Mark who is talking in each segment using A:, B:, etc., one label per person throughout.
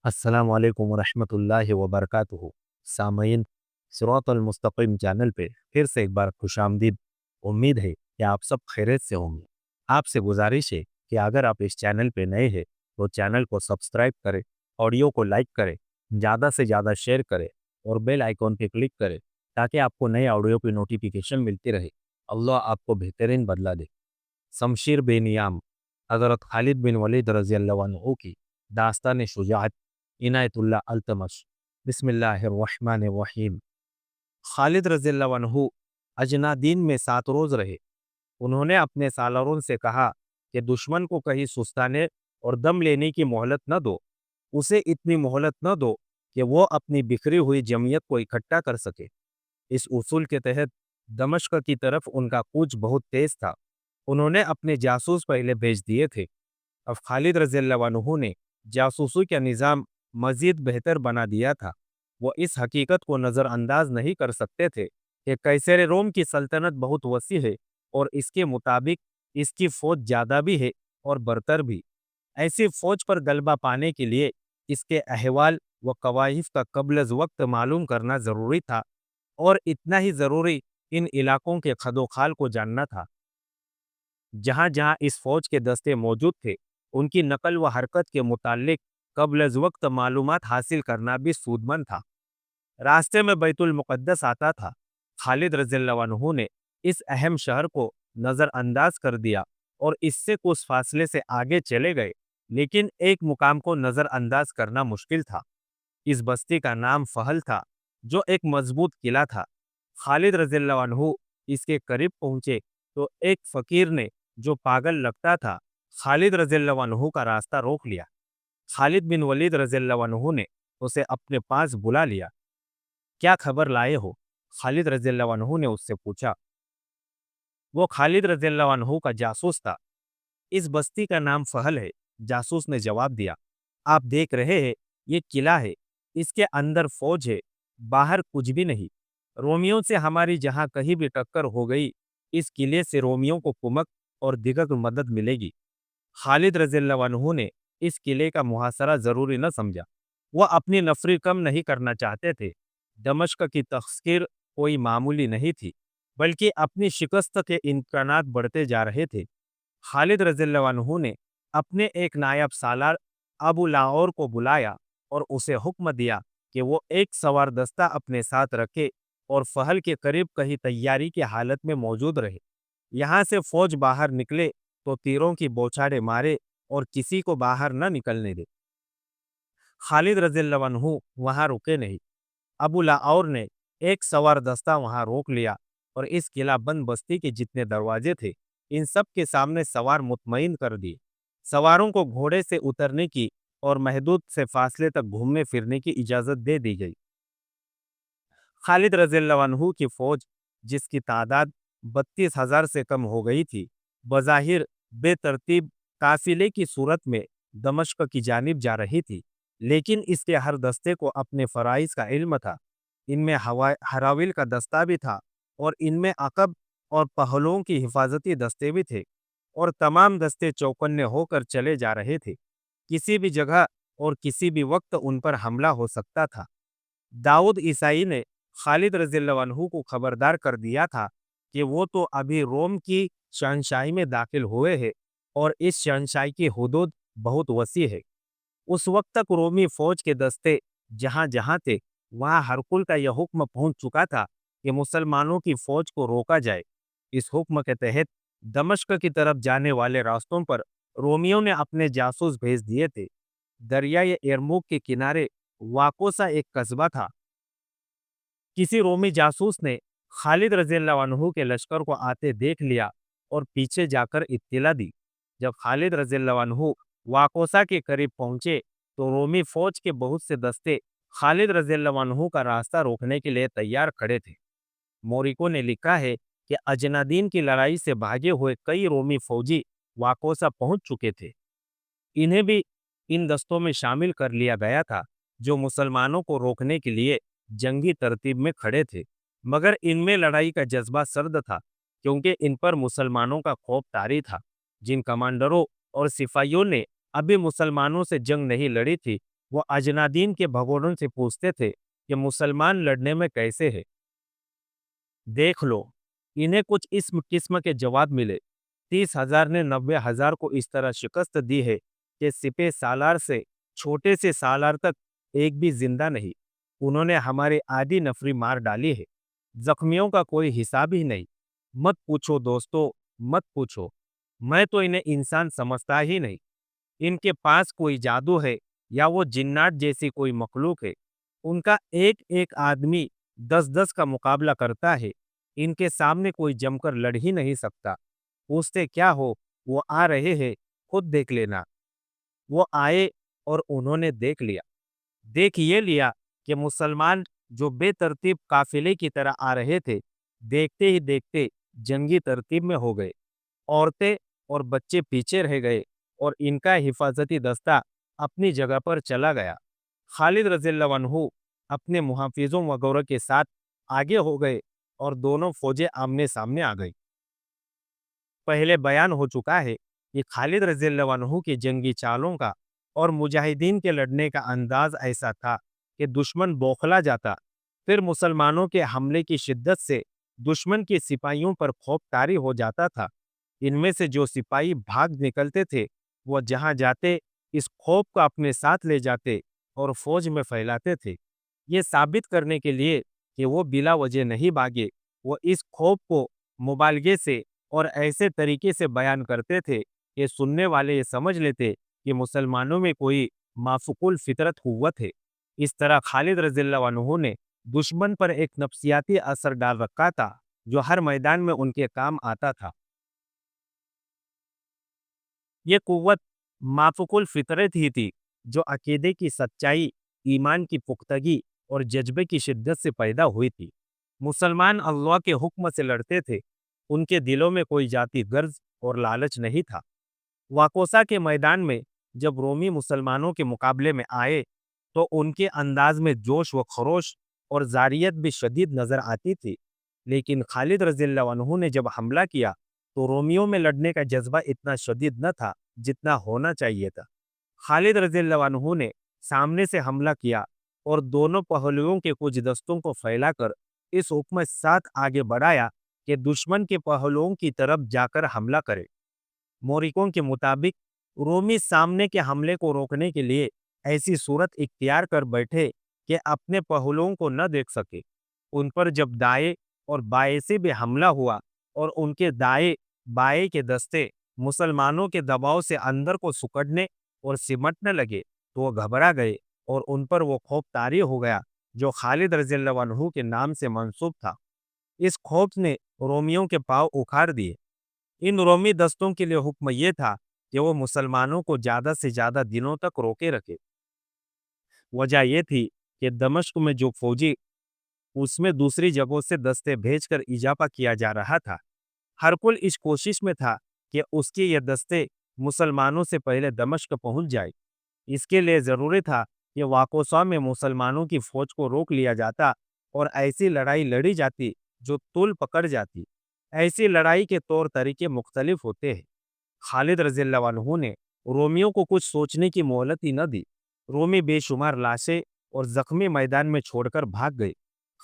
A: अस्सलामु अलैकुम वरहमतुल्लाहि वबरकातुहू। सामईन, सिरातुल मुस्तकीम चैनल पे फिर से एक बार खुशामदीद। उम्मीद है कि आप सब खैरियत से होंगे। आपसे गुजारिश है कि अगर आप इस चैनल पे नए हैं तो चैनल को सब्सक्राइब करें, ऑडियो को लाइक करें, ज़्यादा से ज़्यादा शेयर करें और बेल आइकॉन पे क्लिक करें ताकि आपको नए ऑडियो की नोटिफिकेशन मिलती रहे। अल्लाह आपको बेहतरीन बदला दे। शमशीर बिन याम हज़रत खालिद बिन वलीद रज़ी अल्लाहु अन्हु की दास्तान शुजाअत इनायतुल्लाह अल्तमश। बिस्मिल्लाहिर्रहमानिर्रहीम। खालिद रज़ियल्लाहु अन्हु अजनादीन में 7 रोज़ रहे। उन्होंने अपने सालारों से कहा कि दुश्मन को कहीं सुस्ताने और दम लेने की मोहलत न दो। उसे इतनी मोहलत न दो कि वो अपनी बिखरी हुई जमीयत को इकट्ठा कर सके। इस उसूल के तहत दमिश्क की तरफ उनका कूच बहुत तेज था। उन्होंने अपने जासूस पहले भेज दिए थे। अब खालिद रज़ियल्लाहु अन्हु ने जासूसी का निज़ाम मज़ीद बेहतर बना दिया था। वो इस हकीकत को नज़रअंदाज नहीं कर सकते थे कि कैसर रोम की सल्तनत बहुत वसी है और इसके मुताबिक इसकी फ़ौज ज़्यादा भी है और बरतर भी। ऐसी फ़ौज पर गलबा पाने के लिए इसके अहवाल व कवाइफ का कब्ल वक्त मालूम करना ज़रूरी था और इतना ही ज़रूरी इन इलाकों के खदोखाल को जानना था। जहाँ जहाँ इस फौज के दस्ते मौजूद थे, उनकी नकल व हरकत के मुतालिक कब्ल वक्त मालूमात हासिल करना भी सूदमंद था। रास्ते में बैतुल मुक़द्दस आता था। खालिद रज़ियल्लाहु अन्हु ने इस अहम शहर को नज़रअंदाज कर दिया और इससे कुछ फासले से आगे चले गए, लेकिन एक मुकाम को नज़रअंदाज करना मुश्किल था। इस बस्ती का नाम फहल था, जो एक मजबूत किला था। खालिद रज़ियल्लाहु अन्हु इसके करीब पहुंचे तो एक फकीर ने, जो पागल लगता था, खालिद रज़ियल्लाहु अन्हु का रास्ता रोक लिया। खालिद बिन वलीद रज़ियल्लाहु अन्हु ने उसे अपने पास बुला लिया। क्या खबर लाए हो? खालिद रज़ियल्लाहु अन्हु ने उससे पूछा। वो खालिद रज़ियल्लाहु अन्हु का जासूस था। इस बस्ती का नाम फहल है, जासूस ने जवाब दिया। आप देख रहे हैं, ये किला है, इसके अंदर फौज है, बाहर कुछ भी नहीं। रोमियों से हमारी जहां कहीं भी टक्कर हो गई, इस किले से रोमियों को कुमक और दिगक मदद मिलेगी। खालिद रज़ियल्लाहु अन्हु ने इस किले का मुहासरा जरूरी न समझा। वह अपनी नफरी कम नहीं करना चाहते थे। दमिश्क की तस्कीर कोई मामूली नहीं थी, बल्कि अपनी शिकस्त के इम्कानात बढ़ते जा रहे थे। खालिद रज़ियल्लाहु अन्हु ने अपने एक नायब सालार अबू लाओर को बुलाया और उसे हुक्म दिया कि वो एक सवार दस्ता अपने साथ रखे और फहल के करीब कहीं तैयारी की हालत में मौजूद रहे। यहाँ से फौज बाहर निकले तो तीरों की बौछारें मारे और किसी को बाहर न निकलने दे। खालिद रज़ियल्लाहु अन्हु वहां रुके नहीं। अबू लाओर ने एक सवार दस्ता वहां रोक लिया और इस किला बंद बस्ती के जितने दरवाजे थे, इन सब के सामने सवार मुतमईन कर दिए। सवारों को घोड़े से उतरने की और महदूद से फासले तक घूमने फिरने की इजाजत दे दी गई। खालिद रज़ियल्लाहु अन्हु की फौज, जिसकी तादाद 32,000 से कम हो गई थी, बज़ाहिर बेतरतीब काफिले की सूरत में दमिश्क की जानिब जा रही थी, लेकिन इसके हर दस्ते को अपने फराइज का इल्म था। इनमें हवा हराविल का दस्ता भी था और इनमें अकब और पहलुओं की हिफाजती दस्ते भी थे, और तमाम दस्ते चौकन्ने होकर चले जा रहे थे। किसी भी जगह और किसी भी वक्त उन पर हमला हो सकता था। दाऊद ईसाई ने खालिद रज़ियल्लाहु अन्हु को खबरदार कर दिया था कि वो तो अभी रोम की शहंशाही में दाखिल हुए हैं और इस शहंशाही की हुदूद बहुत वसी है। उस वक्त तक रोमी फौज के दस्ते जहां जहां थे, वहां हरकुल का यह हुक्म पहुंच चुका था कि मुसलमानों की फौज को रोका जाए। इस हुक्म के तहत दमिश्क की तरफ जाने वाले रास्तों पर रोमियों ने अपने जासूस भेज दिए थे। दरियाए यरमुक के किनारे वाकोसा एक कस्बा था। किसी रोमी जासूस ने खालिद रज़ियल्लाहु अन्हु के लश्कर को आते देख लिया और पीछे जाकर इत्तिला दी। जब खालिद रज़ियल्लाहु अन्हु वाकोसा के करीब पहुंचे तो रोमी फौज के बहुत से दस्ते खालिद रज़ियल्लाहु अन्हु का रास्ता रोकने के लिए तैयार खड़े थे। मोरिको ने लिखा है कि अजनादीन की लड़ाई से भागे हुए कई रोमी फौजी वाकोसा पहुंच चुके थे। इन्हें भी इन दस्तों में शामिल कर लिया गया था, जो मुसलमानों को रोकने के लिए जंगी तरतीब में खड़े थे। मगर इनमें लड़ाई का जज्बा सर्द था, क्योंकि इन पर मुसलमानों का खौफ तारी था। जिन कमांडरों और सिपाहियों ने अभी मुसलमानों से जंग नहीं लड़ी थी, वो अजनादीन के भगोड़ों से पूछते थे कि मुसलमान लड़ने में कैसे है, देख लो। इन्हें कुछ इस किस्म के जवाब मिले। 30,000 ने 90,000 को इस तरह शिकस्त दी है कि सिपह सालार से छोटे से सालार तक एक भी जिंदा नहीं। उन्होंने हमारी आधी नफरी मार डाली है। जख्मियों का कोई हिसाब ही नहीं। मत पूछो दोस्तों, मत पूछो। मैं तो इन्हें इंसान समझता ही नहीं। इनके पास कोई जादू है या वो जिन्नात जैसी कोई मखलूक है। उनका एक एक आदमी 10-10 का मुकाबला करता है। इनके सामने कोई जमकर लड़ ही नहीं सकता। पूछते क्या हो, वो आ रहे हैं, खुद देख लेना। वो आए और उन्होंने देख लिया। देख ये लिया कि मुसलमान जो बेतरतीब काफिले की तरह आ रहे थे, देखते ही देखते जंगी तरतीब में हो गए। औरतें और बच्चे पीछे रह गए और इनका हिफाजती दस्ता अपनी जगह पर चला गया। खालिद रज़ियल्लाहु अन्हु अपने मुहाफिजों वगैरह के साथ आगे हो गए और दोनों फौजें आमने सामने आ गई। पहले बयान हो चुका है कि खालिद रज़ियल्लाहु अन्हु की जंगी चालों का और मुजाहिदीन के लड़ने का अंदाज ऐसा था कि दुश्मन बौखला जाता। फिर मुसलमानों के हमले की शिद्दत से दुश्मन के सिपाहियों पर खौफ तारी हो जाता था। इनमें से जो सिपाही भाग निकलते थे, वह जहां जाते इस खौफ को अपने साथ ले जाते और फौज में फैलाते थे। ये साबित करने के लिए कि वो बिला वजह नहीं भागे, वो इस खौफ को मुबालगे से और ऐसे तरीके से बयान करते थे कि सुनने वाले ये समझ लेते कि मुसलमानों में कोई माफुकुल फितरत कुव्वत है। इस तरह खालिद रज़ियल्लाहु अन्हु ने दुश्मन पर एक नफ्सियाती असर डाल रखा था, जो हर मैदान में उनके काम आता था। ये कुव्वत माफ़ुकुल फ़ितरत ही थी, जो अकीदे की सच्चाई, ईमान की पुख्तगी और जज़्बे की शिद्दत से पैदा हुई थी। मुसलमान अल्लाह के हुक्म से लड़ते थे। उनके दिलों में कोई जाति गर्ज और लालच नहीं था। वाकोसा के मैदान में जब रोमी मुसलमानों के मुकाबले में आए, तो उनके अंदाज में जोश व खरोश और जारियत भी शदीद नजर आती थी। लेकिन खालिद रज़ियल्लाहु अन्हु ने जब हमला किया, तो रोमियों में लड़ने का जज्बा इतना शदीद न था जितना होना चाहिए था। खालिद रज़ियल्लाहु अन्हु ने सामने से हमला किया और दोनों पहलुओं के कुछ दस्तों को फैलाकर इस हुक्म साथ आगे बढ़ाया कि दुश्मन के पहलुओं की तरफ जाकर हमला करे। मोरिकों के मुताबिक रोमी सामने के हमले को रोकने के लिए ऐसी सूरत इख्तियार कर बैठे कि अपने पहलुओं को न देख सके। उन पर जब दाएं और बाएं से भी हमला हुआ और उनके दाएं बाएं के दस्ते मुसलमानों के दबाव से अंदर को सुकड़ने और सिमटने लगे, तो वो घबरा गए और उन पर वो खौफ तारी हो गया जो खालिद रज़ियल्लाहु अन्हु के नाम से मंसूब था। इस खौफ ने रोमियों के पांव उखाड़ दिए। इन रोमी दस्तों के लिए हुक्म ये था कि वो मुसलमानों को ज्यादा से ज्यादा दिनों तक रोके रखे। वजह ये थी कि दमिश्क में जो फौजी उसमें दूसरी जगहों से दस्ते भेजकर इजाफा किया जा रहा था। हरकुल इस कोशिश में था कि उसके ये दस्ते मुसलमानों से पहले दमिश्क पहुंच जाए। इसके लिए जरूरी था कि वाकोसा में मुसलमानों की फौज को रोक लिया जाता और ऐसी लड़ाई लड़ी जाती जो तूल पकड़ जाती। ऐसी लड़ाई के तौर तरीके मुख्तलिफ होते हैं। खालिद रज़ियल्लाहु अन्हु ने रोमियों को कुछ सोचने की मोहलत ही न दी। रोमी बेशुमार लाशें और जख्मी मैदान में छोड़कर भाग गए।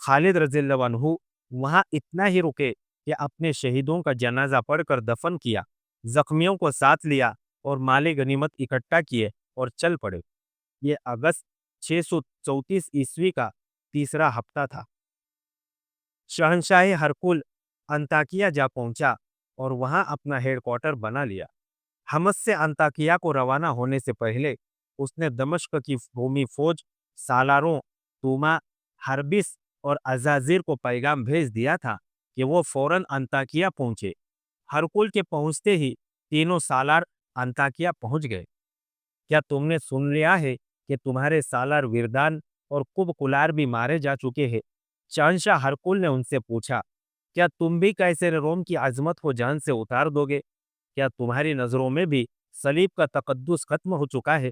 A: खालिद रज़ियल्लाहु अन्हु वहां इतना ही रुके कि अपने शहीदों का जनाजा पढ़कर दफन किया, जख्मियों को साथ लिया और माले गनीमत इकट्ठा किए और चल पड़े। ये अगस्त 634 ईस्वी का तीसरा हफ्ता था। शहंशाह हरकुल अंताकिया जा पहुंचा और वहां अपना हेडक्वार्टर बना लिया। हमस से अंताकिया को रवाना होने से पहले उसने दमिश्क की रोमी फौज सालारों, तूमा, हर्बिस और अजाजिर को पैगाम भेज दिया था कि वो फौरन अंताकिया पहुंचे। हरकुल के पहुंचते ही तीनों सालार अंताकिया पहुंच गए। क्या तुमने सुन लिया है कि तुम्हारे सालार विरदान और कुब कुलार भी मारे जा चुके हैं? शहंशाह हरकुल ने उनसे पूछा, क्या तुम भी कैसर रोम की अजमत को जान से उतार दोगे? क्या तुम्हारी नजरों में भी सलीब का तकद्दुस खत्म हो चुका है?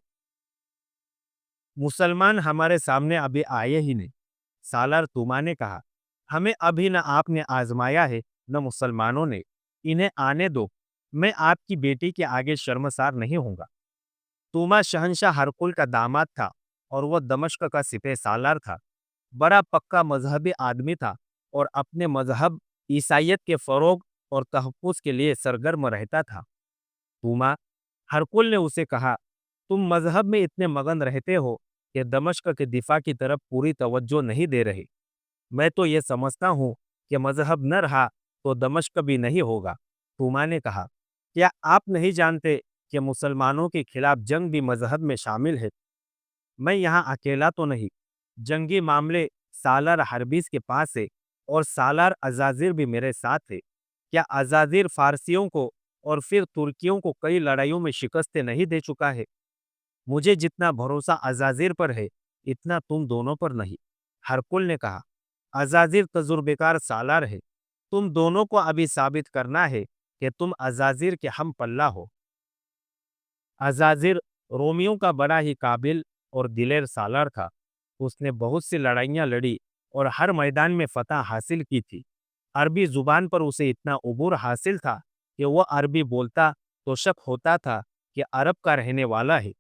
A: मुसलमान हमारे सामने अभी आए ही नहीं, सालार तुमा ने कहा। हमें अभी न आपने आजमाया है न मुसलमानों ने। इन्हें आने दो, मैं आपकी बेटी के आगे शर्मसार नहीं होऊंगा। तूमा शहंशाह हरकुल का दामाद था اور وہ دمشق کا سپہ سالار تھا۔ بڑا پکا مذہبی آدمی تھا اور اپنے مذہب عیسائیت کے فروغ اور تحفظ کے لیے سرگرم رہتا تھا۔ توما ہرکل نے اسے کہا، تم مذہب میں اتنے مگن رہتے ہو کہ دمشق کے دفاع کی طرف پوری توجہ نہیں دے رہے۔ میں تو یہ سمجھتا ہوں کہ مذہب نہ رہا تو دمشق بھی نہیں ہوگا۔ توما نے کہا، کیا آپ نہیں جانتے کہ مسلمانوں کے خلاف جنگ بھی مذہب میں شامل ہے؟ میں یہاں اکیلا تو نہیں، جنگی معاملے سالار حربیس کے پاس ہے اور سالار عزازیر بھی میرے ساتھ ہے۔ کیا عزازیر فارسیوں کو اور پھر ترکیوں کو کئی لڑائیوں میں شکستیں نہیں دے چکا ہے؟ مجھے جتنا بھروسہ عزازیر پر ہے اتنا تم دونوں پر نہیں۔ ہرکل نے کہا، عزازیر تجربے کار سالار ہے، تم دونوں کو ابھی ثابت کرنا ہے کہ تم عزازیر کے ہم پلہ ہو۔ عزازیر رومیوں کا بڑا ہی قابل اور دلیر سالار تھا۔ اس نے بہت سی لڑائیاں لڑی اور ہر میدان میں فتح حاصل کی تھی۔ عربی زبان پر اسے اتنا عبور حاصل تھا کہ وہ عربی بولتا تو شک ہوتا تھا کہ عرب کا رہنے والا ہے۔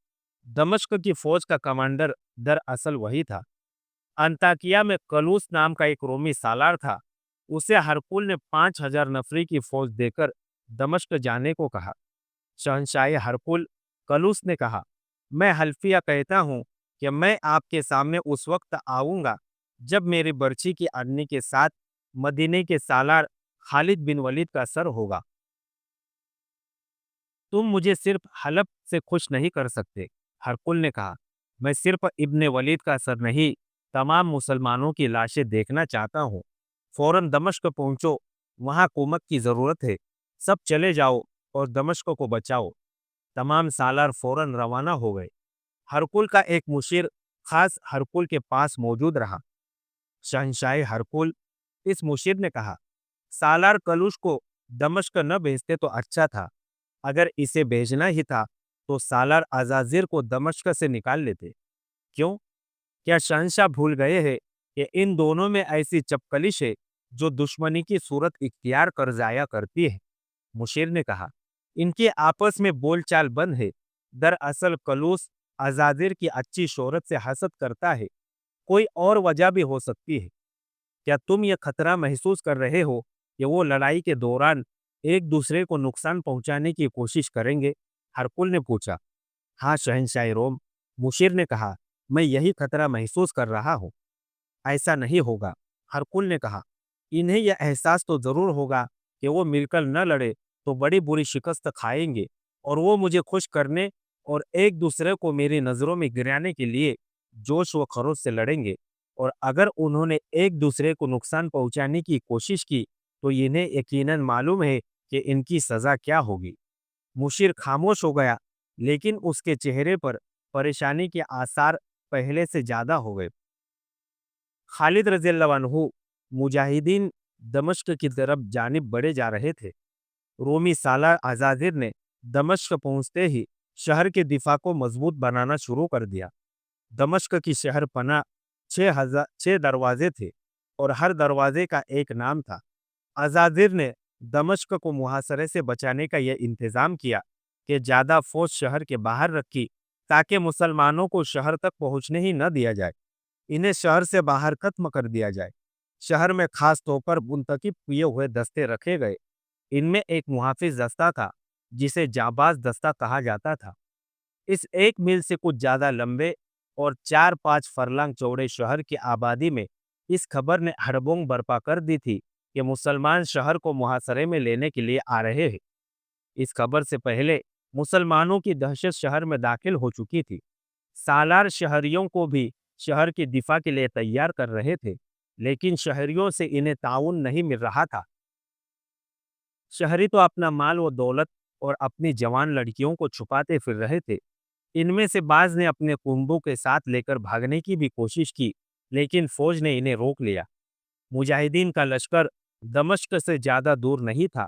A: دمشق کی فوج کا کمانڈر دراصل وہی تھا۔ انطاکیہ میں کلوس نام کا ایک رومی سالار تھا۔ اسے ہرکل نے 5000 نفری کی فوج دے کر دمشق جانے کو کہا۔ شہنشاہ ہرکل کلوس نے کہا، میں حلفیہ کہتا ہوں کہ میں آپ کے سامنے اس وقت آؤں گا جب میری برچی کی اڑنی کے ساتھ مدینے کے سالار خالد بن ولید کا سر ہوگا۔ تم مجھے صرف حلب سے خوش نہیں کر سکتے۔ ہرکل نے کہا، میں صرف ابن ولید کا سر نہیں، تمام مسلمانوں کی لاشیں دیکھنا چاہتا ہوں۔ فوراً دمشق پہنچو، وہاں کمک کی ضرورت ہے۔ سب چلے جاؤ اور دمشق کو بچاؤ۔ تمام سالار فوراً روانہ ہو گئے۔ ہرکل کا ایک مشیر خاص ہرکل کے پاس موجود رہا۔ شہنشاہ ہرکل اس مشیر نے کہا، سالار کلوش کو دمشق نہ بھیجتے تو اچھا تھا۔ اگر اسے بھیجنا ہی تھا تو سالار عزازیر کو دمشق سے نکال لیتے۔ کیوں؟ کیا شہنشاہ بھول گئے ہیں کہ ان دونوں میں ایسی چپکلش ہے جو دشمنی کی صورت اختیار کر جایا کرتی ہے؟ مشیر نے کہا، ان کے آپس میں بول چال بند ہے۔ دراصل کلوس عزازیر کی اچھی شہرت سے حسد کرتا ہے۔ کوئی اور وجہ بھی ہو سکتی ہے۔ کیا تم یہ خطرہ محسوس کر رہے ہو کہ وہ لڑائی کے دوران ایک دوسرے کو نقصان پہنچانے کی کوشش کریں گے؟ ہرکل نے پوچھا۔ ہاں شہنشاہ روم، مشیر نے کہا، میں یہی خطرہ محسوس کر رہا ہوں۔ ایسا نہیں ہوگا، ہرکل نے کہا۔ انہیں یہ احساس تو ضرور ہوگا کہ وہ مل کر نہ لڑے تو بڑی بری شکست کھائیں گے، اور وہ مجھے خوش کرنے اور ایک دوسرے کو میری نظروں میں گرانے کے لیے جوش و خروش سے لڑیں گے، اور اگر انہوں نے ایک دوسرے کو نقصان پہنچانے کی کوشش کی تو انہیں یقیناً معلوم ہے کہ ان کی سزا کیا ہوگی۔ مشیر خاموش ہو گیا، لیکن اس کے چہرے پر پریشانی کے آثار پہلے سے زیادہ ہو گئے۔ خالد رضی اللہ عنہ مجاہدین دمشق کی طرف جانب بڑھے جا رہے تھے۔ رومی سالار عزازیر نے دمشق پہنچتے ہی شہر کے دفاع کو مضبوط بنانا شروع کر دیا۔ دمشق کی شہر پناہ 6 دروازے تھے اور ہر دروازے کا ایک نام تھا۔ عزازیر نے دمشق کو محاصرے سے بچانے کا یہ انتظام کیا کہ زیادہ فوج شہر کے باہر رکھی تاکہ مسلمانوں کو شہر تک پہنچنے ہی نہ دیا جائے۔ انہیں شہر سے باہر ختم کر دیا جائے۔ شہر میں خاص طور پر منتخب کیے ہوئے دستے رکھے گئے۔ ان میں ایک محافظ دستہ تھا جسے جانباز دستہ کہا جاتا تھا۔ اس ایک میل سے کچھ زیادہ لمبے اور 4-5 فرلانگ چوڑے شہر کی آبادی میں اس خبر نے ہڑبنگ برپا کر دی تھی کہ مسلمان شہر کو محاصرے میں لینے کے لیے آ رہے ہیں۔ اس خبر سے پہلے مسلمانوں کی دہشت شہر میں داخل ہو چکی تھی۔ سالار شہریوں کو بھی شہر کی دفاع کے لیے تیار کر رہے تھے، لیکن شہریوں سے انہیں تعاون نہیں مل رہا تھا۔ شہری تو اپنا مال و دولت اور اپنی جوان لڑکیوں کو چھپاتے پھر رہے تھے۔ ان میں سے بعض نے اپنے کنبوں کے ساتھ لے کر بھاگنے کی بھی کوشش کی، لیکن فوج نے انہیں روک لیا۔ مجاہدین کا لشکر دمشق سے زیادہ دور نہیں تھا۔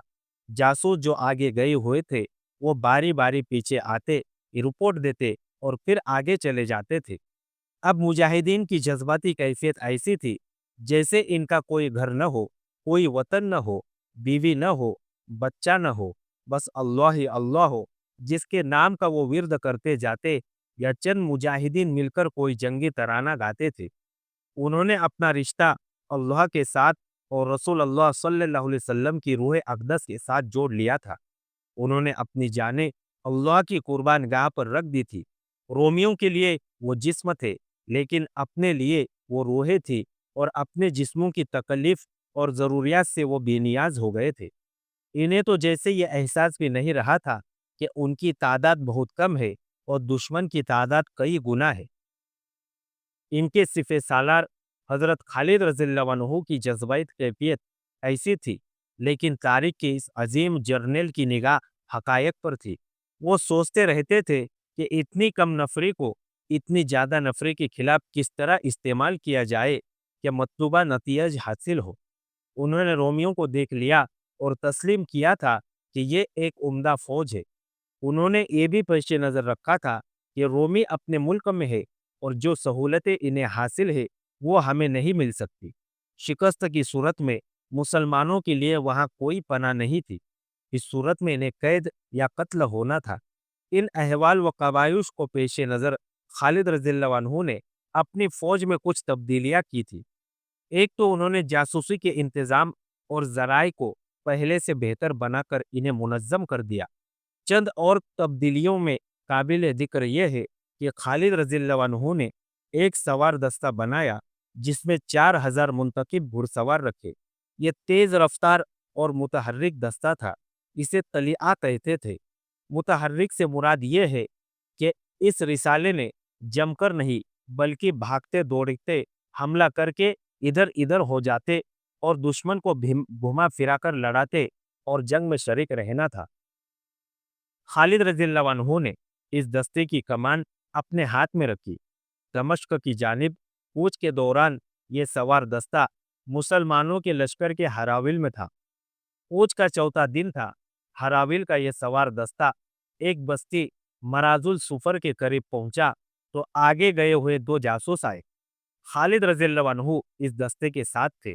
A: جاسوس جو آگے گئے ہوئے تھے وہ باری باری پیچھے آتے، رپورٹ دیتے اور پھر آگے چلے جاتے تھے۔ اب مجاہدین کی جذباتی کیفیت ایسی تھی جیسے ان کا کوئی گھر نہ ہو، کوئی وطن نہ ہو، بیوی نہ ہو، بچہ نہ ہو، بس اللہ ہی اللہ ہو، جس کے نام کا وہ ورد کرتے جاتے या चंद मुजाहिदीन मिलकर कोई जंगी तराना गाते थे। उन्होंने अपना रिश्ता अल्लाह के साथ और रसूल अल्लाह सल्लल्लाहु अलैहि वसल्लम की रूह अक़दस के साथ जोड़ लिया था। उन्होंने अपनी जानें अल्लाह की कुर्बान गाह पर रख दी थी। रोमियों के लिए वो जिस्म थे, लेकिन अपने लिए वो रूहें थी, और अपने जिस्मों की तकलीफ और ज़रूरियात से वो बेनियाज हो गए थे। इन्हें तो जैसे ये एहसास भी नहीं रहा था कि उनकी तादाद बहुत कम है और दुश्मन की तादाद कई गुना है। इनके सिफे सालार हजरत खालिद रज़ियल्लाहु अन्हु की जज्बाई कैफियत ऐसी थी, लेकिन तारीख के इस अजीम जर्नेल की निगाह हकायक पर थी। वो सोचते रहते थे कि इतनी कम नफरी को इतनी ज़्यादा नफरी के खिलाफ किस तरह इस्तेमाल किया जाए कि मतलूबा नतीज हासिल हो। उन्होंने रोमियों को देख लिया और तस्लीम किया था कि ये एक उम्दा फौज है। उन्होंने ये भी पेश नज़र रखा था कि रोमी अपने मुल्क में है और जो सहूलतें इन्हें हासिल है वो हमें नहीं मिल सकती। शिकस्त की सूरत में मुसलमानों के लिए वहाँ कोई पनाह नहीं थी। इस सूरत में इन्हें कैद या कत्ल होना था। इन अहवाल व कबायुश को पेश नज़र खालिद रज़ियल्लाहु अन्हु ने अपनी फौज में कुछ तब्दीलियाँ की थी। एक तो उन्होंने जासूसी के इंतज़ाम और ज़राए को पहले से बेहतर बनाकर इन्हें मुनज़्ज़म कर दिया। चंद और तब्दीलियों में काबिल ज़िक्र यह है कि खालिद रज़ियल्लाहु अन्हु ने एक सवार दस्ता बनाया जिसमें 4000 मुंतखब घुड़सवार रखे। ये तेज़ रफ्तार और मुतहर्रिक दस्ता था। इसे तलिया कहते थे। मुतहर्रिक से मुराद ये है कि इस रिसाले ने जमकर नहीं बल्कि भागते दौड़ते हमला करके इधर इधर हो जाते और दुश्मन को घुमा फिरा कर लड़ाते और जंग में शरीक रहना था। खालिद रज़ियल्लाहु अन्हु ने इस दस्ते की कमान अपने हाथ में रखी। दमश्क की जानिब कूच के दौरान ये सवार दस्ता मुसलमानों के लश्कर के हराविल में था। कूच का चौथा दिन था। हराविल का ये सवार दस्ता एक बस्ती मराजुल सुफर के करीब पहुंचा तो आगे गए हुए दो जासूस आए। खालिद रज़ियल्लाहु अन्हु इस दस्ते के साथ थे।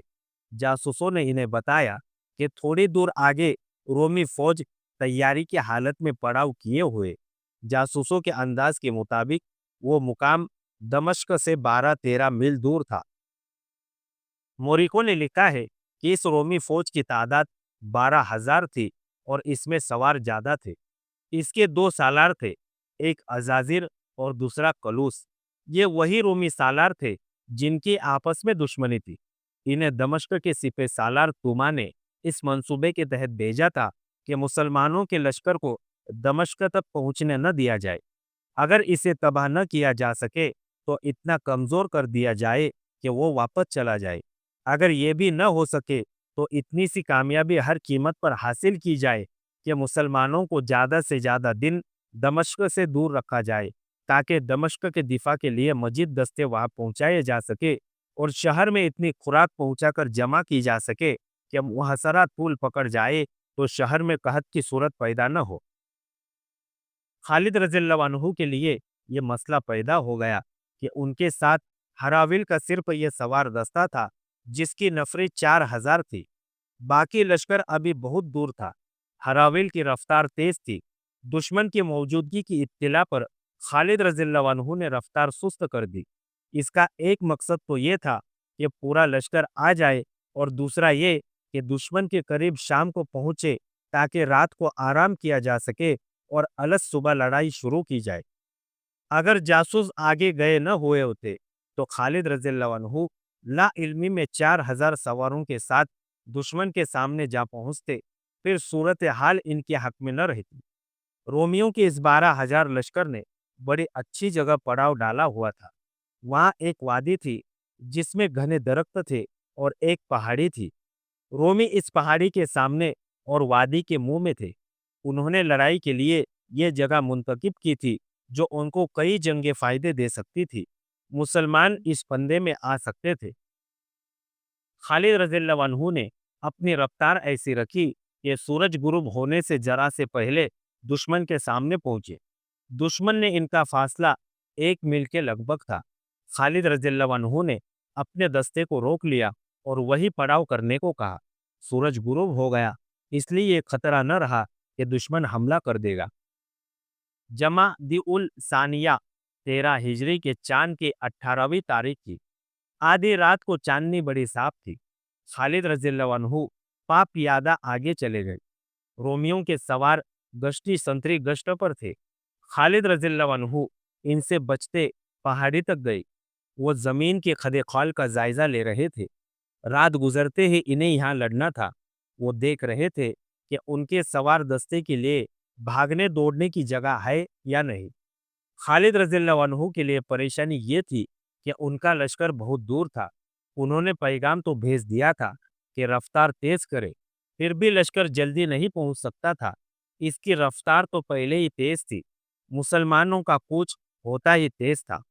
A: जासूसों ने इन्हें बताया कि थोड़ी दूर आगे रोमी फौज तैयारी की हालत में पड़ाव किए हुए। जासूसों के अंदाज के मुताबिक वो मुकाम दमश्क से 12-13 मील दूर था। मोरिको ने लिखा है कि इस रोमी फौज की तादाद 12,000 थी और इसमें सवार ज्यादा थे। इसके दो सालार थे, एक अजाजिर और दूसरा कलूस। ये वही रोमी सालार थे जिनकी आपस में दुश्मनी थी। इन्हें दमश्क के सिपह सालार तुमा ने इस मंसूबे के तहत भेजा था कि मुसलमानों के लश्कर को दमश्क तक पहुंचने न दिया जाए। अगर इसे तबाह न किया जा सके तो इतना कमजोर कर दिया जाए कि वो वापस चला जाए। अगर ये भी न हो सके तो इतनी सी कामयाबी हर कीमत पर हासिल की जाए कि मुसलमानों को ज़्यादा से ज़्यादा दिन दमश्क से दूर रखा जाए, ताकि दमश्क के दिफा के लिए मजीद दस्ते वहां पहुंचाए जा सके और शहर में इतनी खुराक पहुंचाकर जमा की जा सके कि मुहसरा तूल पकड़ जाए तो शहर में कहत की सूरत पैदा न हो। खालिद रज़ियल्लाहु अन्हु के लिए ये मसला पैदा हो गया कि उनके साथ हराविल का सिर्फ ये सवार दस्ता था जिसकी नफरी 4000 थी। बाकी लश्कर अभी बहुत दूर था। हराविल की रफ्तार तेज थी। दुश्मन की मौजूदगी की इत्तिला पर खालिद रज़ियल्लाहु अन्हु ने रफ्तार सुस्त कर दी। इसका एक मकसद तो ये था कि पूरा लश्कर आ जाए और दूसरा ये कि दुश्मन के करीब शाम को पहुंचे ताकि रात को आराम किया जा सके और अलग सुबह लड़ाई शुरू की जाए। अगर जासूस आगे गए न हुए होते तो खालिद रज़ियल्लाहु अन्हु ला इल्मी में 4000 सवारों के साथ दुश्मन के सामने जा पहुंचते, फिर सूरत हाल इनके हक में न रहती। रोमियों के इस 12,000 लश्कर ने बड़ी अच्छी जगह पड़ाव डाला हुआ था। वहां एक वादी थी जिसमें घने दरख्त थे और एक पहाड़ी थी। रोमी इस पहाड़ी के सामने और वादी के मुंह में थे। उन्होंने लड़ाई के लिए यह जगह मुंतखब की थी जो उनको कई जंगे फायदे दे सकती थी। मुसलमान इस फंदे में आ सकते थे। खालिद रज़ियल्लाहु अन्हु ने अपनी रफ्तार ऐसी रखी कि सूरज गुरूब होने से जरा से पहले दुश्मन के सामने पहुंचे। दुश्मन ने इनका फासला 1 मील के लगभग था। खालिद रज़ियल्लाहु अन्हु ने अपने दस्ते को रोक लिया और वही पड़ाव करने को कहा। सूरज गुरूब हो गया, इसलिए ये खतरा न रहा कि दुश्मन हमला कर देगा। जमा दी उल सानिया 13 हिजरी के चांद की 18वीं तारीख की आधी रात को चांदनी बड़ी साफ थी। खालिद रज़ियल्लाहु अन्हु पाप यादा आगे चले गए। रोमियों के सवार गश्ती संतरी गश्त पर थे। खालिद रज़ियल्लाहु अन्हु इनसे बचते पहाड़ी तक गए। वो जमीन के खदे खाल का जायजा ले रहे थे। रात गुजरते ही इन्हें यहाँ लड़ना था। वो देख रहे थे कि उनके सवार दस्ते के लिए भागने दौड़ने की जगह है या नहीं। खालिद रज़ियल्लाहु अन्हु के लिए परेशानी ये थी कि उनका लश्कर बहुत दूर था। उन्होंने पैगाम तो भेज दिया था कि रफ्तार तेज करे, फिर भी लश्कर जल्दी नहीं पहुंच सकता था। इसकी रफ्तार तो पहले ही तेज थी। मुसलमानों का कूच होता ही तेज था।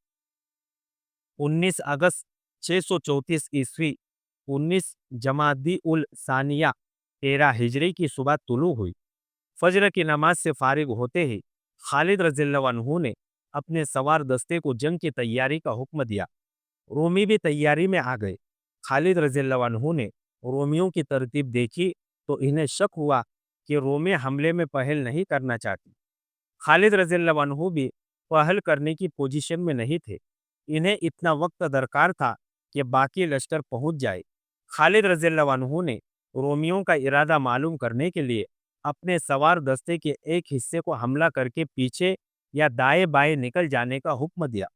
A: 19 अगस्त 634 ईस्वी 19 जमादी उल सानिया 13 हिजरी की सुबह तुलू हुई। फजर की नमाज से फारिग होते ही खालिद रज़ियल्लाहु अन्हु ने अपने सवार दस्ते को जंग की तैयारी का हुक्म दिया। रोमी भी तैयारी में आ गए। खालिद रज़ियल्लाहु अन्हु ने रोमियों की तरतीब देखी तो इन्हें शक हुआ कि रोमी हमले में पहल नहीं करना चाहती। खालिद रज़ियल्लाहु अन्हु भी पहल करने की पोजीशन में नहीं थे। इन्हें इतना वक्त दरकार था कि बाकी लश्कर पहुंच जाए। खालिद रज़ियल्लाहु अन्हु ने रोमियों का इरादा मालूम करने के लिए अपने सवार दस्ते के एक हिस्से को हमला करके पीछे या दाएं बाएं निकल जाने का हुक्म दिया।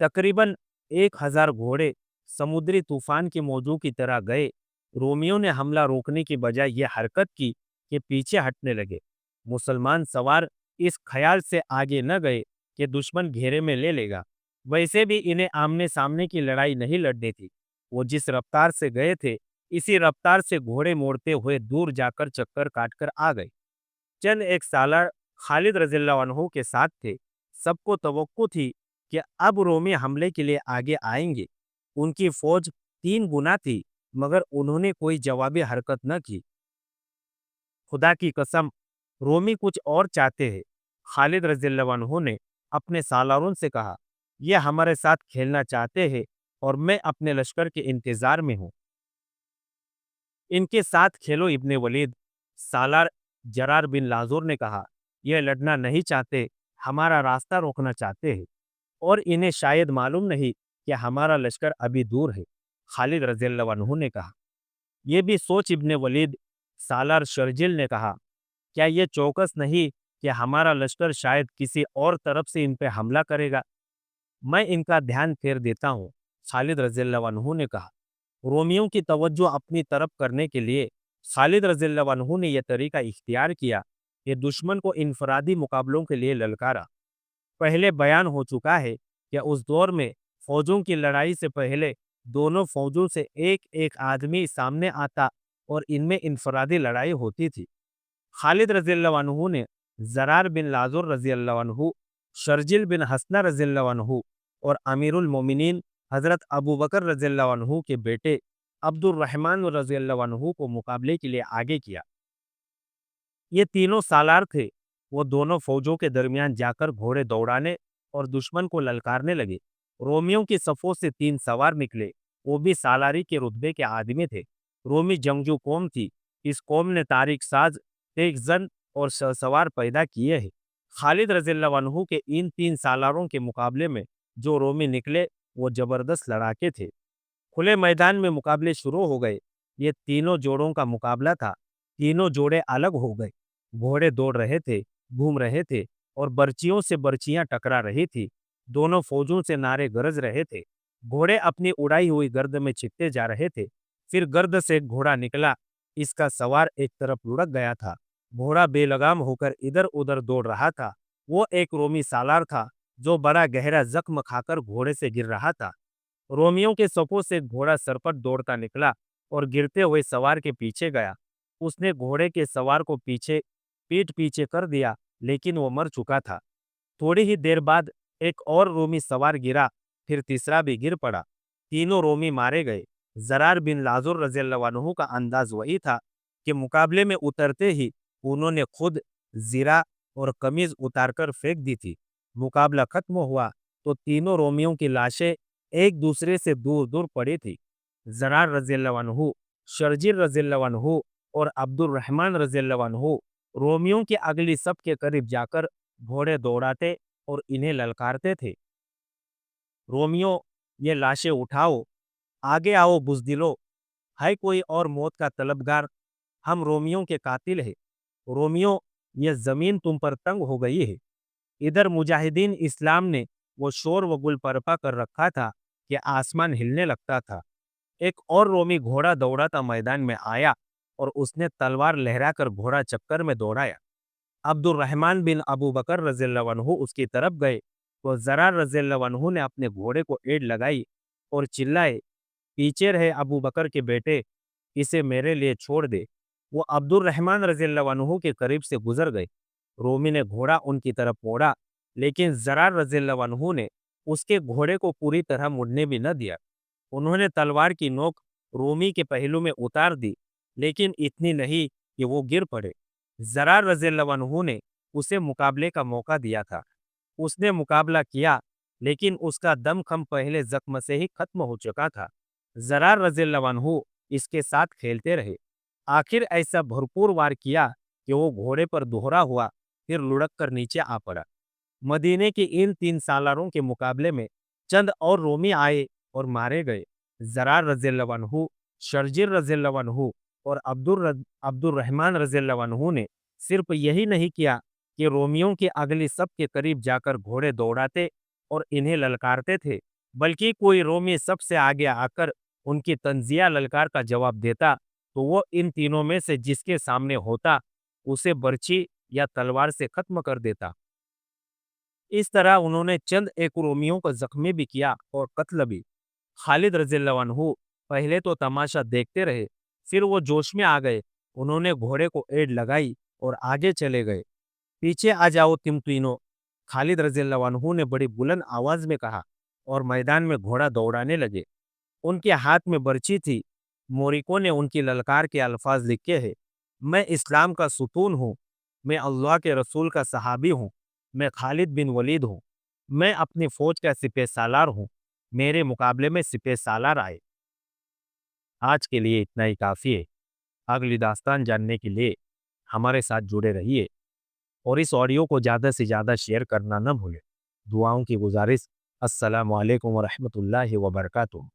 A: तकरीबन 1000 घोड़े समुद्री तूफान के मौजू की तरह गए। रोमियों ने हमला रोकने की बजाय यह हरकत की कि पीछे हटने लगे। मुसलमान सवार इस ख्याल से आगे न गए कि दुश्मन घेरे में ले लेगा। वैसे भी इन्हें आमने सामने की लड़ाई नहीं लड़नी थी। वो जिस रफ्तार से गए थे, इसी रफ्तार से घोड़े मोड़ते हुए दूर जाकर चक्कर काटकर आ गए। चंद एक सालार खालिद रज़ियल्लाहु अन्हु के साथ थे। सबको तवक्को थी कि अब रोमी हमले के लिए आगे आएंगे। उनकी फौज 3 गुना थी, मगर उन्होंने कोई जवाबी हरकत न की। खुदा की कसम, रोमी कुछ और चाहते हैं। खालिद रज़ियल्लाहु अन्हु ने अपने सालारों से कहा, ये हमारे साथ खेलना चाहते हैं और मैं अपने लश्कर के इंतजार में हूँ। इनके साथ खेलो इब्ने वलीद। सालार जरार बिन लाजोर ने कहा, यह लड़ना नहीं चाहते, हमारा रास्ता रोकना चाहते हैं और इन्हें शायद मालूम नहीं कि हमारा लश्कर अभी दूर है। खालिद रज़ियल्लाहु अन्हु ने कहा, यह भी सोच इब्ने वलीद। सालार शर्जिल ने कहा, क्या ये चौकस नहीं कि हमारा लश्कर शायद किसी और तरफ से इन पे हमला करेगा? मैं इनका ध्यान फेर देता हूँ। खालिद रज़ियल्लाहु अन्हु ने कहा। रोमियों की तवज्जो अपनी तरफ करने के लिए खालिद रज़ियल्लाहु अन्हु ने यह तरीका इख्तियार किया कि दुश्मन को इनफरादी मुकाबलों के लिए ललकारा। पहले बयान हो चुका है कि उस दौर में फौजों की लड़ाई से पहले दोनों फौजों से एक एक आदमी सामने आता और इनमें इनफरादी लड़ाई होती थी। खालिद रज़ियल्लाहु अन्हु ने जरार बिन लाजुर रज़ियल्लाहु अन्हु, शर्जिल बिन हसना रज़ियल्लाहु अन्हु और अमीरुल मोमिनीन हज़रत अबू बकर रज़ियल्लाहु अन्हु के बेटे अब्दुर्रहमान रज़ियल्लाहु अन्हु को मुकाबले के लिए आगे किया। ये तीनों सालार थे। वो दोनों फौजों के दरमियान जाकर घोड़े दौड़ाने और दुश्मन को ललकारने लगे। रोमियों की सफों से 3 सवार निकले। वो भी सालारी के रुतबे के आदमी थे। रोमी जंगजू कौम थी। इस कौम ने तारीख साज, तेग जन और सवार पैदा किए हैं। खालिद रज़ियल्लाहु अन्हु के इन 3 सालारों के मुकाबले में जो रोमी निकले, वो जबरदस्त लड़ाके थे। खुले मैदान में मुकाबले शुरू हो गए। ये तीनों जोड़ों का मुकाबला था। तीनों जोड़े अलग हो गए। घोड़े दौड़ रहे थे, घूम रहे थे और बर्चियों से बर्चियां टकरा रही थी। दोनों फौजों से नारे गरज रहे थे। घोड़े अपनी उड़ाई हुई गर्द में छिपते जा रहे थे। फिर गर्द से एक घोड़ा निकला। इसका सवार एक तरफ लुढ़क गया था। घोड़ा बेलगाम होकर इधर उधर दौड़ रहा था। वो एक रोमी सालार था जो बड़ा गहरा जख्म खाकर घोड़े से गिर रहा था। रोमियों के सफों से घोड़ा सरपट दौड़ता निकला और गिरते हुए सवार के पीछे गया। उसने घोड़े के सवार को पीठ पीछे कर दिया, लेकिन वो मर चुका था। थोड़ी ही देर बाद एक और रोमी सवार गिरा, फिर तीसरा भी गिर पड़ा। तीनों रोमी मारे गए। जरार बिन लाजुर रज़ियल्लाहु अन्हु का अंदाज वही था कि मुकाबले में उतरते ही उन्होंने खुद जीरा और कमीज उतारकर फेंक दी थी। मुकाबला खत्म हुआ तो तीनों रोमियों की लाशें एक दूसरे से दूर दूर पड़ी थी। जरार रज़ियल्लाहु अन्हु, शर्जील रज़ियल्लाहु अन्हु और अब्दुर्रहमान रज़ियल्लाहु अन्हु रोमियों की अगली सफ के करीब जाकर घोड़े दौड़ाते और इन्हें ललकारते थे। रोमियो, ये लाशें उठाओ, आगे आओ बुज़दिलो, है कोई और मौत का तलबगार, हम रोमियो के कातिल हैं। रोमियो, ये ज़मीन तुम पर तंग हो गई है। इधर मुजाहिदीन इस्लाम ने वो शोर व गुल बर्पा कर रखा था कि आसमान हिलने लगता था। एक और रोमी घोड़ा दौड़ाता मैदान में आया और उसने तलवार लहराकर घोड़ा चक्कर में दौड़ाया। अब्दुर्रहमान बिन अबू बकर रज़ियल्लाहु अन्हु उसकी तरफ गए तो ज़रार रज़ियल्लाहु अन्हु ने अपने घोड़े को एड़ लगाई और चिल्लाए, पीछे रहे अबू बकर के बेटे, इसे मेरे लिए छोड़ दे। वो अब्दुर्रहमान रज़ियल्लाहु अन्हु के करीब से गुजर गए। रोमी ने घोड़ा उनकी तरफ मोड़ा, लेकिन ज़रार रज़ियल्लाहु अन्हु ने उसके घोड़े को पूरी तरह मुड़ने भी न दिया। उन्होंने तलवार की नोक रोमी के पहलू में उतार दी, लेकिन इतनी नहीं कि वो गिर पड़े। ज़रार रज़ियल्लाहु अन्हु ने उसे मुकाबले का मौका दिया था। उसने मुकाबला किया, लेकिन उसका दमखम पहले ज़ख्म से ही खत्म हो चुका था। ज़रार रज़ियल्लाहु अन्हु इसके साथ खेलते रहे। आखिर ऐसा भरपूर वार किया कि वो घोड़े पर दोहरा हुआ, फिर लुढ़क कर नीचे आ पड़ा। मदीने के इन 3 सालारों के मुकाबले में चंद और रोमी आए और मारे गए। ज़रार रज़ियल्लाहु अन्हु, शर्जिर रज़ियल्लाहु अन्हु और अब्दुर्रहमान रज़ियल्लाहु अन्हु ने सिर्फ यही नहीं किया कि रोमियों की अगली सफ के करीब जाकर घोड़े दौड़ाते और इन्हें ललकारते थे, बल्कि कोई रोमी सबसे आगे आकर उनकी तंज़िया ललकार का जवाब देता, तो वो इन तीनों में से जिसके सामने होता, उसे बर्छी या तलवार से खत्म कर देता। इस तरह उन्होंने चंद एक रोमियों को जख्मी भी किया और कत्ल भी। खालिद रज़ियल्लाहु अन्हु पहले तो तमाशा देखते रहे, फिर वो जोश में आ गए। उन्होंने घोड़े को एड़ लगाई और आगे चले गए। पीछे आ जाओ तुम तीनों, खालिद रज़ियल्लाहु अन्हु ने बड़ी बुलंद आवाज में कहा और मैदान में घोड़ा दौड़ाने लगे। उनके हाथ में बर्छी थी। मोरिकों ने उनकी ललकार के अल्फाज लिखे हैं, मैं इस्लाम का सुतून हूँ, मैं अल्लाह के रसूल का सहाबी हूँ, मैं खालिद बिन वलीद हूँ, मैं अपनी फौज का सिपह सालार हूँ, मेरे मुकाबले में सिपह सालार आए। आज के लिए इतना ही काफ़ी है। अगली दास्तान जानने के लिए हमारे साथ जुड़े रहिए और इस ऑडियो को ज़्यादा से ज़्यादा शेयर करना न भूलें। दुआओं की गुजारिश। अस्सलामु अलैकुम व रहमतुल्लाहि व बरकातुहू।